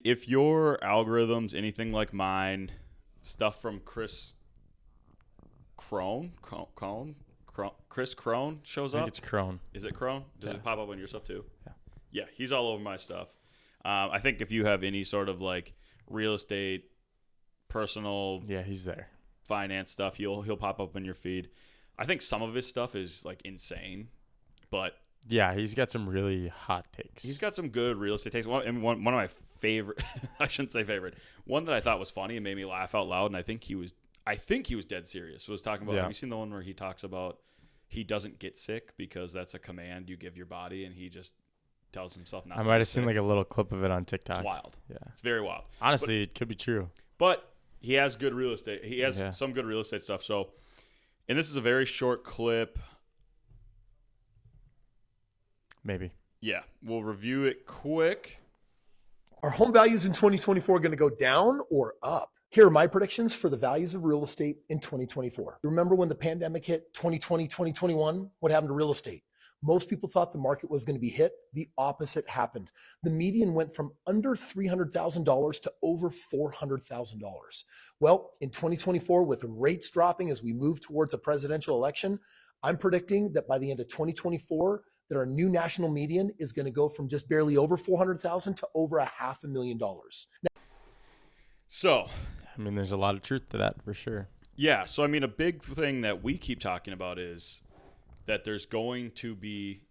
if your algorithm's anything like mine, stuff from Kris Krohn shows I up. think it's Krohn. Is it Krohn? Does Yeah. it pop up on your stuff too? Yeah. Yeah, he's all over my stuff. I think if you have any sort of like real estate, personal, Yeah, he's there. finance stuff, he'll pop up in your feed. I think some of his stuff is like insane, but Yeah, he's got some really hot takes. he's got some good real estate takes. One of my favorite, I shouldn't say favorite, one that I thought was funny and made me laugh out loud, and I think he was dead serious. Was talking about. Yeah. Have you seen the one where he talks about he doesn't get sick because that's a command you give your body, and he just tells himself not. I to might get have seen sick. like a little clip of it on TikTok. It's wild. Yeah. It's very wild. Honestly, it could be true. But he has good real estate. He has Yeah. some good real estate stuff. So, and this is a very short clip. Maybe. Yeah, we'll review it quick. Are home values in 2024 going to go down or up? Here are my predictions for the values of real estate in 2024. Remember when the pandemic hit 2020, 2021? What happened to real estate? Most people thought the market was going to be hit. The opposite happened. The median went from under $300,000 to over $400,000. Well, in 2024, with rates dropping as we move towards a presidential election, I'm predicting that by the end of 2024, that our new national median is going to go from just barely over $400,000 to over $500,000. So, I mean, there's a lot of truth to that for sure. yeah. So, I mean, a big thing that we keep talking about is that there's going to be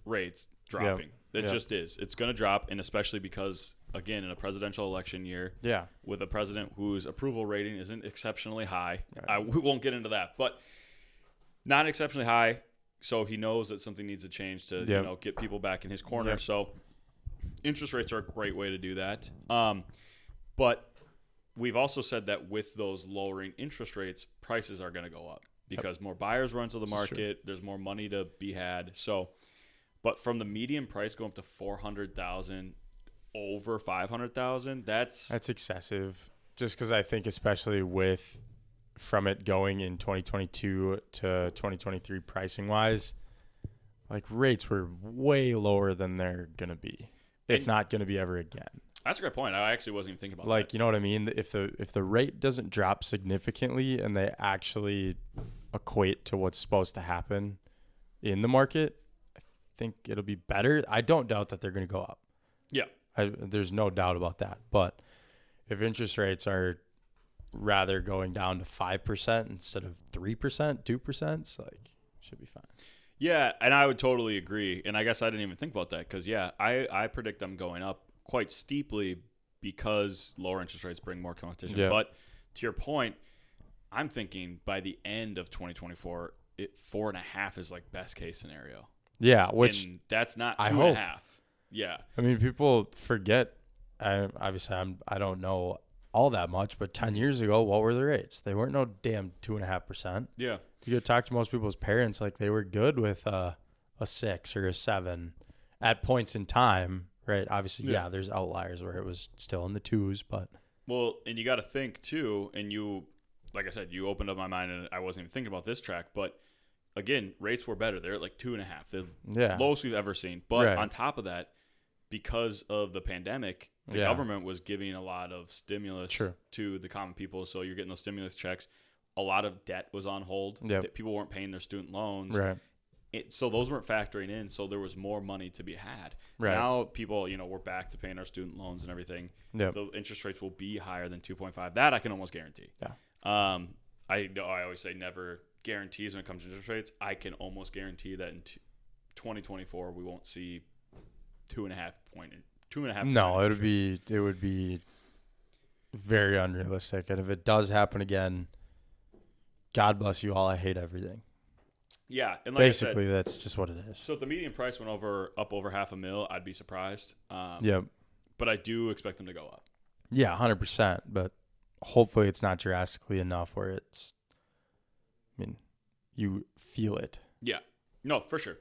rates dropping. It just is. It's going to drop, and especially because, again, in a presidential election year, Yeah. with a president whose approval rating isn't exceptionally high, Right. we won't get into that, but not exceptionally high. So he knows that something needs to change to Yep. get people back in his corner. Yep. So interest rates are a great way to do that. But we've also said that with those lowering interest rates, prices are going to go up because more buyers run to the market. There's more money to be had. So, but from the median price going up to 400,000 over 500,000, that's excessive. Just because I think, especially with from it going in 2022 to 2023 pricing wise, like rates were way lower than they're gonna be, if not gonna be ever again. That's a great point. I actually wasn't even thinking about Like, that. you know what I mean? If the rate doesn't drop significantly and they actually equate to what's supposed to happen in the market, I think it'll be better. I don't doubt that they're going to go up. Yeah. There's no doubt about that. But if interest rates are rather going down to 5% instead of 3%, 2%, it's like, should be fine. Yeah, and I would totally agree. And I guess I didn't even think about that because, yeah, I predict them going up quite steeply because lower interest rates bring more competition. Yeah. But to your point, I'm thinking by the end of 2024, 4.5 is like best case scenario. Yeah, which and that's not I 2.5. hope. Yeah. I mean, people forget. I don't know all that much, but 10 years ago, what were the rates? They weren't no damn 2.5%. Yeah. You go talk to most people's parents, like they were good with a 6 or a 7 at points in time, right? Obviously, yeah, there's outliers where it was still in the 2s, but well, and you got to think too, and you, like I said, you opened up my mind, and I wasn't even thinking about this track, but again, rates were better. They're at like 2.5, the lowest we've ever seen. But on top of that, because of the pandemic, the government was giving a lot of stimulus to the common people. So you're getting those stimulus checks. A lot of debt was on hold. That people weren't paying their student loans. Right. So those weren't factoring in. So there was more money to be had. Right. Now people, we're back to paying our student loans and everything. The interest rates will be higher than 2.5. That I can almost guarantee. Yeah. I always say never guarantees when it comes to interest rates. I can almost guarantee that in 2024 we won't see 2.5%. No, it would be very unrealistic. And if it does happen again, God bless you all. I hate everything. Yeah, and like basically, I said, that's just what it is. So if the median price went up over $500,000, I'd be surprised. Yep. But I do expect them to go up. Yeah, 100%. But hopefully, it's not drastically enough where it's. I mean, you feel it. Yeah. No, for sure.